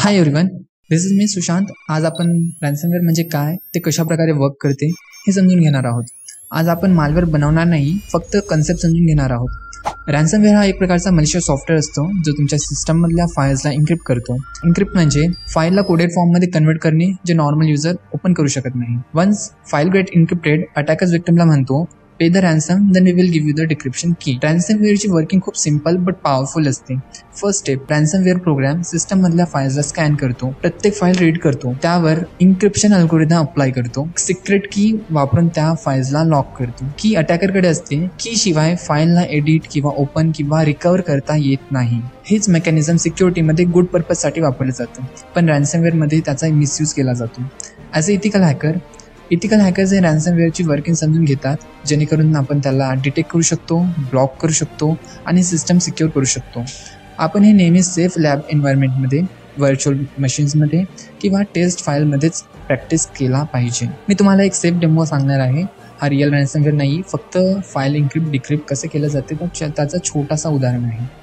Hi everyone, this is me Sushant. आज आपण ransomware म्हणजे काय, ते कशा प्रकारे वर्क करते हे समजून घेणार आहोत. आज आपण मालवेअर बनवणार नाही, फक्त कन्सेप्ट समजून घेणार आहोत. रॅन्समवेअर हा एक प्रकारचा मॅलिशियस सॉफ्टवेअर असतो जो तुमच्या सिस्टममधल्या फाईल्सला इन्क्रिप्ट करतो. इन्क्रिप्ट म्हणजे फाईलला कोडेड फॉर्ममध्ये कन्वर्ट करणे, जे नॉर्मल युजर ओपन करू शकत नाही. Once file get encrypted, attackers विक्टिमला म्हणतो pay the ransom, then we will give you the decryption key. रॅन्समवेअरची वर्किंग खूप सिंपल बट पॉवरफुल असते. First step, ransomware program system मधल्या फाईल्सला स्कॅन करतो, प्रत्येक फाईल रीड करतो, त्यावर इन्क्रिप्शन अल्गोरिदम अप्लाय करतो, सिक्रेट की वापरून त्या फाईल्सला लॉक करतो. की अटॅकरकडे असते, की शिवाय फाईलला एडिट किंवा ओपन किंवा रिकव्हर करता येत नाही. हेच मेकॅनिझम सिक्युरिटीमध्ये गुड पर्पजसाठी वापरलं जातं, पण रॅन्समवेअरमध्ये त्याचा मिसयूज केला जातो. ॲज अ इथिकल हॅकर्स हे रॅन्समवेअरची वर्किंग समजून घेतात, जेणेकरून आपण त्याला डिटेक्ट करू शकतो, ब्लॉक करू शकतो आणि सिस्टम सिक्युअर करू शकतो. आपण हे नेहमी सेफ लॅब एन्व्हायरमेंटमध्ये, व्हर्च्युअल मशीन्समध्ये किंवा टेस्ट फाईलमध्येच प्रॅक्टिस केला पाहिजे. मी तुम्हाला एक सेफ डेमो सांगणार आहे. हा रिअल रॅन्समवेअर नाही, फक्त फाईल इन्क्रिप्ट डिक्रिप्ट कसं केलं जाते त्याचा छोटासा उदाहरण आहे.